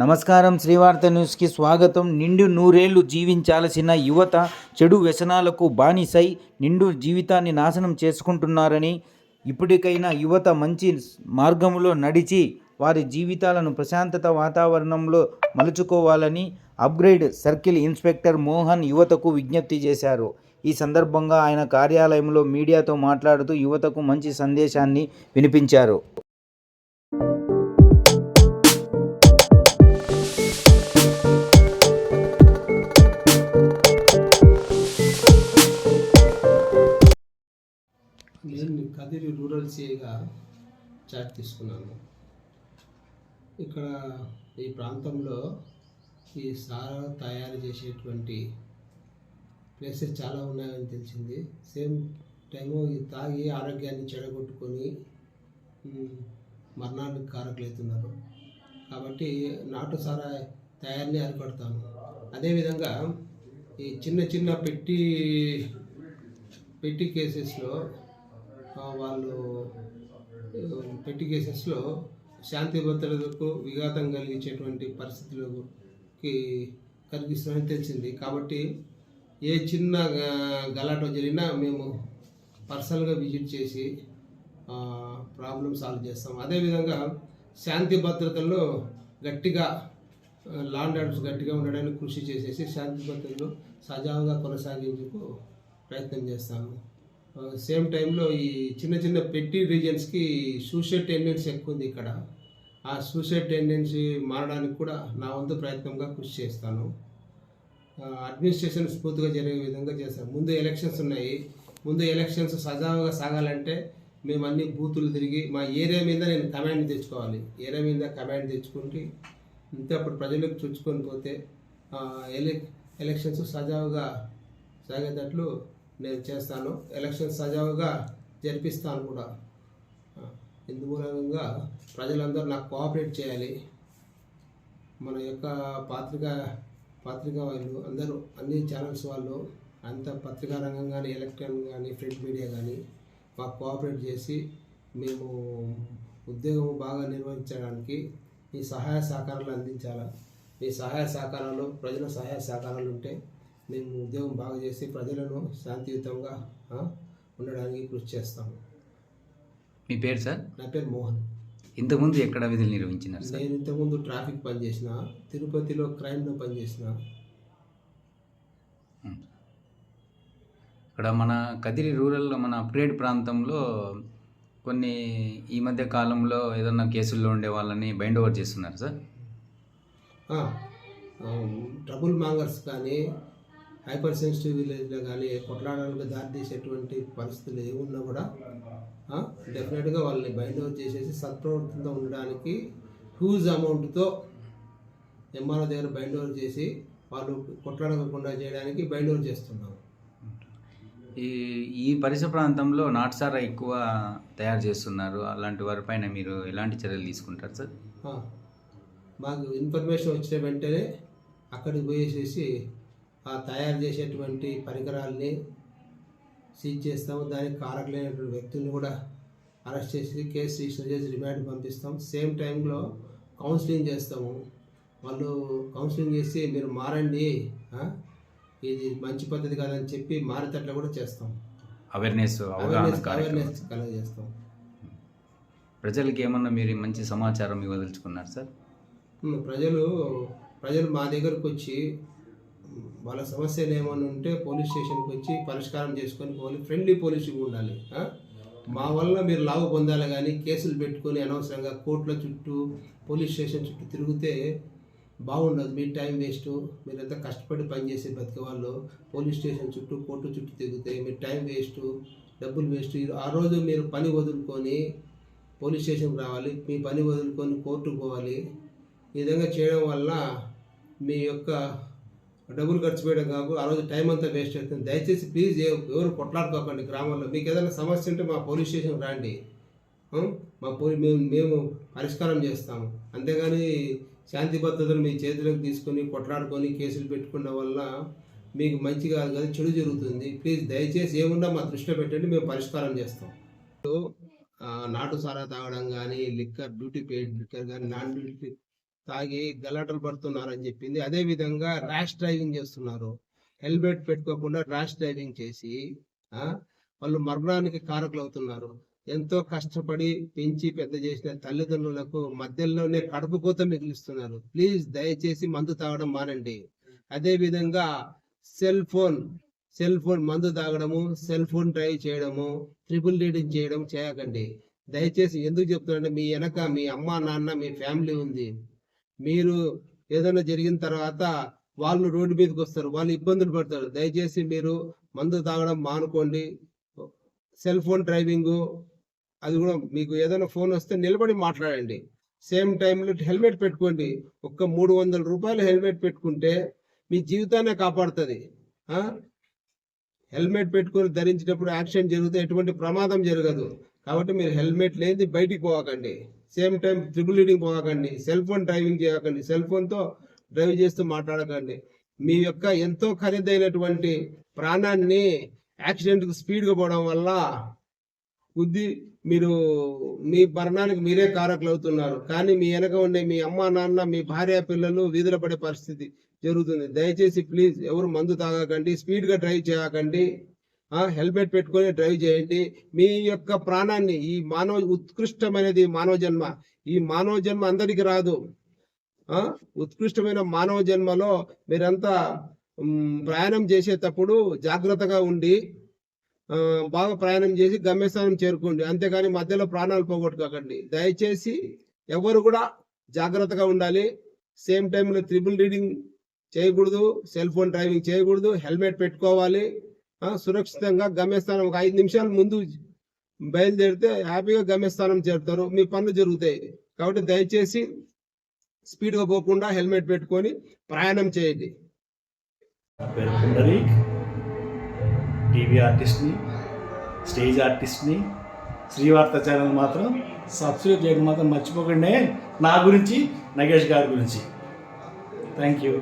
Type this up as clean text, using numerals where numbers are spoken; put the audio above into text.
నమస్కారం. శ్రీవార్త న్యూస్కి స్వాగతం. నిండు నూరేళ్లు జీవించాల్సిన యువత చెడు వ్యసనాలకు బానిసై నిండు జీవితాన్ని నాశనం చేసుకుంటున్నారని, ఇప్పటికైనా యువత మంచి మార్గంలో నడిచి వారి జీవితాలను ప్రశాంతత వాతావరణంలో మలుచుకోవాలని అప్గ్రేడ్ సర్కిల్ ఇన్స్పెక్టర్ మోహన్ యువతకు విజ్ఞప్తి చేశారు. ఈ సందర్భంగా ఆయన కార్యాలయంలో మీడియాతో మాట్లాడుతూ యువతకు మంచి సందేశాన్ని వినిపించారు. నేను కదిరి రూరల్ సిఐగా చార్జ్ తీసుకున్నాను. ఇక్కడ ఈ ప్రాంతంలో ఈ సారా తయారు చేసేటువంటి ప్లేసెస్ చాలా ఉన్నాయని తెలిసింది. సేమ్ టైము ఈ తాగి ఆరోగ్యాన్ని చెడగొట్టుకొని మరణానికి కారకులవుతున్నారు. కాబట్టి నాటు సారా తయారీని అరికడతాను. అదేవిధంగా ఈ చిన్న చిన్న పెట్టి కేసెస్లో వాళ్ళు పెట్టి కేసెస్లో శాంతి భద్రతలకు విఘాతం కలిగించేటువంటి పరిస్థితులకి కలిగిస్తుందని తెలిసింది. కాబట్టి ఏ చిన్న గలాటో జరిగినా మేము పర్సనల్గా విజిట్ చేసి ప్రాబ్లం సాల్వ్ చేస్తాం. అదేవిధంగా శాంతి భద్రతల్లో గట్టిగా లాండ్ ఆర్డర్స్ గట్టిగా ఉండడానికి కృషి చేసేసి శాంతి భద్రతలు సజావుగా కొనసాగించుకు ప్రయత్నం చేస్తాము. సేమ్ టైంలో ఈ చిన్న చిన్న పెట్టి రీజన్స్కి సూసైడ్ టెండెన్సీ ఎక్కువ ఉంది. ఇక్కడ ఆ సూసైడ్ టెండెన్సీ మారడానికి కూడా నా వంతు ప్రయత్నంగా కృషి చేస్తాను. అడ్మినిస్ట్రేషన్ స్మూత్గా జరిగే విధంగా చేస్తాను. ముందు ఎలక్షన్స్ ఉన్నాయి. ముందు ఎలక్షన్స్ సజావుగా సాగాలంటే మేము అన్ని బూతులు తిరిగి మా ఏరియా మీద నేను కమాండ్ తెచ్చుకోవాలి. ఏరియా మీద కమాండ్ తెచ్చుకుంటే ఇంతే అప్పుడు ప్రజలకు చుచ్చుకొని పోతే ఎలక్షన్స్ సజావుగా సాగేటట్లు నేను చేస్తాను. ఎలక్షన్ సజావుగా జరిపిస్తాను కూడా. ఇందుమూలంగా ప్రజలందరూ నాకు కోఆపరేట్ చేయాలి. మన యొక్క పత్రికా వాళ్ళు అందరూ అన్ని ఛానల్స్ వాళ్ళు అంత పత్రికా రంగం కానీ ఎలక్ట్రానిక్ కానీ ప్రింట్ మీడియా కానీ మాకు కోఆపరేట్ చేసి మేము ఉద్యోగం బాగా నిర్వహించడానికి మీ సహాయ సహకారాలు అందించాలి. మీ సహాయ సహకారాలు ప్రజల సహాయ సహకారాలు ఉంటే మేము ఉద్యోగం బాగా చేసి ప్రజలను శాంతియుతంగా ఉండడానికి కృషి చేస్తాము. మీ పేరు సార్? నా పేరు మోహన్. ఇంతకుముందు ఎక్కడ విధులు నిర్వహించినారు సార్? నేను ఇంతకుముందు ట్రాఫిక్ పనిచేసిన, తిరుపతిలో క్రైమ్లో పనిచేసిన. ఇక్కడ మన కదిరి రూరల్లో మన అప్గ్రేడ్ ప్రాంతంలో కొన్ని ఈ మధ్య కాలంలో ఏదన్నా కేసుల్లో ఉండే వాళ్ళని బైండ్ ఓవర్ చేస్తున్నారు సార్. ట్రబుల్ మాంగర్స్ కానీ హైపర్ సెన్సిటివ్ విలేజ్లో కానీ కొట్లాడడానికి దారితీసేటువంటి పరిస్థితులు ఏమున్నా కూడా డెఫినెట్గా వాళ్ళని బైండ్ ఓవర్ చేసేసి సత్ప్రవర్తనతో ఉండడానికి హ్యూజ్ అమౌంట్తో ఎంఆర్ఓ దగ్గర బైండ్ ఓవర్ చేసి వాళ్ళు కొట్లాడకుండా చేయడానికి బైండ్ ఓవర్ చేస్తున్నాం. ఈ పరిసర ప్రాంతంలో నాటుసారా ఎక్కువ తయారు చేస్తున్నారు. అలాంటి వారిపైన మీరు ఎలాంటి చర్యలు తీసుకుంటారు సార్? మాకు ఇన్ఫర్మేషన్ వచ్చిన వెంటనే అక్కడికి పోయేసేసి ఆ తయారు చేసేటువంటి పరికరాలని సీజ్ చేస్తాము. దానికి కారకులైనటువంటి వ్యక్తుల్ని కూడా అరెస్ట్ చేసి కేసు రిజిస్టర్ చేసి రిమాండ్ పంపిస్తాం. సేమ్ టైంలో కౌన్సిలింగ్ చేస్తాము. వాళ్ళు కౌన్సిలింగ్ చేసి మీరు మారండి, ఇది మంచి పద్ధతి కాదని చెప్పి మారేటట్లు కూడా చేస్తాం. అవేర్నెస్ కలగజేస్తాం. ప్రజలకి ఏమన్నా మీరు మంచి సమాచారం ఇవ్వదలుచుకున్నారు సార్? ప్రజలు మా దగ్గరకు వచ్చి వాళ్ళ సమస్యలు ఏమైనా ఉంటే పోలీస్ స్టేషన్కి వచ్చి పరిష్కారం చేసుకొని ఫ్రెండ్లీ పోలీసింగ్ ఉండాలి. మా వల్ల మీరు లాభ పొందాలి కానీ కేసులు పెట్టుకొని అనవసరంగా కోర్టుల చుట్టూ పోలీస్ స్టేషన్ చుట్టూ తిరిగితే బాగుండదు. మీ టైం వేస్ట్. మీరంతా కష్టపడి పనిచేసే బతికే వాళ్ళు పోలీస్ స్టేషన్ చుట్టూ కోర్టు చుట్టూ తిరిగితే మీ టైం వేస్ట్, డబ్బులు వేస్ట్. ఆ రోజు మీరు పని వదులుకొని పోలీస్ స్టేషన్కి రావాలి, మీ పని వదులుకొని కోర్టుకు పోవాలి. ఈ విధంగా చేయడం వల్ల మీ యొక్క డబ్బులు ఖర్చు చేయడం కాదు, ఆ రోజు టైం అంతా వేస్ట్ అవుతుంది. దయచేసి ప్లీజ్ ఎవరు కొట్లాడుకోకండి. గ్రామంలో మీకు ఏదైనా సమస్య ఉంటే మా పోలీస్ స్టేషన్కి రండి. మేము పరిష్కారం చేస్తాము. అంతేగాని శాంతి భద్రతలు మీ చేతిలోకి తీసుకొని కొట్లాడుకొని కేసులు పెట్టుకున్న వల్ల మీకు మంచి కాదు కదా, చెడు జరుగుతుంది. ప్లీజ్ దయచేసి ఏమున్నా మా దృష్టిలో పెట్టండి, మేము పరిష్కారం చేస్తాం. నాటు సారా తాగడం కానీ, లిక్కర్ డ్యూటీ పెయిడ్ లిక్కర్ కానీ, నాన్ డ్యూటీ తాగి గలాటలు పడుతున్నారని చెప్పింది. అదేవిధంగా ర్యాష్ డ్రైవింగ్ చేస్తున్నారు. హెల్మెట్ పెట్టుకోకుండా ర్యాష్ డ్రైవింగ్ చేసి వాళ్ళు మరణానికి కారకులు అవుతున్నారు. ఎంతో కష్టపడి పెంచి పెద్ద చేసిన తల్లిదండ్రులకు మధ్యలోనే కడుపు కోత మిగిలిస్తున్నారు. ప్లీజ్ దయచేసి మందు తాగడం మానండి. అదే విధంగా సెల్ ఫోన్ మందు తాగడము, సెల్ ఫోన్ డ్రైవ్ చేయడము, ట్రిపుల్ రీడింగ్ చేయడం చేయకండి. దయచేసి ఎందుకు చెప్తున్నారంటే మీ వెనక మీ అమ్మ నాన్న మీ ఫ్యామిలీ ఉంది. మీరు ఏదైనా జరిగిన తర్వాత వాళ్ళు రోడ్డు మీదకి వస్తారు, వాళ్ళు ఇబ్బందులు పడతారు. దయచేసి మీరు మందు తాగడం మానుకోండి. సెల్ ఫోన్ డ్రైవింగ్ అది కూడా మీకు ఏదైనా ఫోన్ వస్తే నిలబడి మాట్లాడండి. సేమ్ టైంలో హెల్మెట్ పెట్టుకోండి. ఒక్క 300 రూపాయలు హెల్మెట్ పెట్టుకుంటే మీ జీవితాన్ని కాపాడుతుంది. హెల్మెట్ పెట్టుకొని ధరించినప్పుడు యాక్సిడెంట్ జరిగితే ఎటువంటి ప్రమాదం జరగదు. కాబట్టి మీరు హెల్మెట్ లేని బయటికి పోకండి. సేమ్ టైం ట్రిపుల్ రీడింగ్ పోకండి. సెల్ ఫోన్ డ్రైవింగ్ చేయకండి. సెల్ ఫోన్తో డ్రైవ్ చేస్తూ మాట్లాడకండి. మీ యొక్క ఎంతో ఖరీదైనటువంటి ప్రాణాన్ని యాక్సిడెంట్కి స్పీడ్గా పోవడం వల్ల మీరు మీ మరణానికి మీరే కారకులు అవుతున్నారు. కానీ మీ వెనక ఉండే మీ అమ్మ నాన్న మీ భార్య పిల్లలు వీధుల పడే పరిస్థితి జరుగుతుంది. దయచేసి ప్లీజ్ ఎవరు మందు తాగకండి, స్పీడ్గా డ్రైవ్ చేయకండి. హెల్మెట్ పెట్టుకొని డ్రైవ్ చేయండి. మీ యొక్క ప్రాణాన్ని ఈ ఉత్కృష్టమైనది మానవ జన్మ. ఈ మానవ జన్మ అందరికీ రాదు. ఉత్కృష్టమైన మానవ జన్మలో మీరంతా ప్రయాణం చేసేటప్పుడు జాగ్రత్తగా ఉండి బాగా ప్రయాణం చేసి గమ్యస్థానం చేరుకోండి. అంతేగాని మధ్యలో ప్రాణాలు పోగొట్టుకోకండి. దయచేసి ఎవరు కూడా జాగ్రత్తగా ఉండాలి. సేమ్ టైంలో ట్రిపుల్ రీడింగ్ చేయకూడదు, సెల్ ఫోన్ డ్రైవింగ్ చేయకూడదు, హెల్మెట్ పెట్టుకోవాలి. సురక్షితంగా గమ్యస్థానం ఒక 5 నిమిషాల ముందు బయలుదేరితే హ్యాపీగా గమ్యస్థానం చేరుతారు, మీ పనులు జరుగుతాయి. కాబట్టి దయచేసి స్పీడ్గా పోకుండా హెల్మెట్ పెట్టుకొని ప్రయాణం చేయండి. టీవీ ఆర్టిస్ట్ని, స్టేజ్ ఆర్టిస్ట్ని. శ్రీవార్త ఛానల్ మాత్రం సబ్స్క్రైబ్ చేయడం మాత్రం మర్చిపోకండి. నా గురించి, నగేష్ గారి గురించి. Thank you.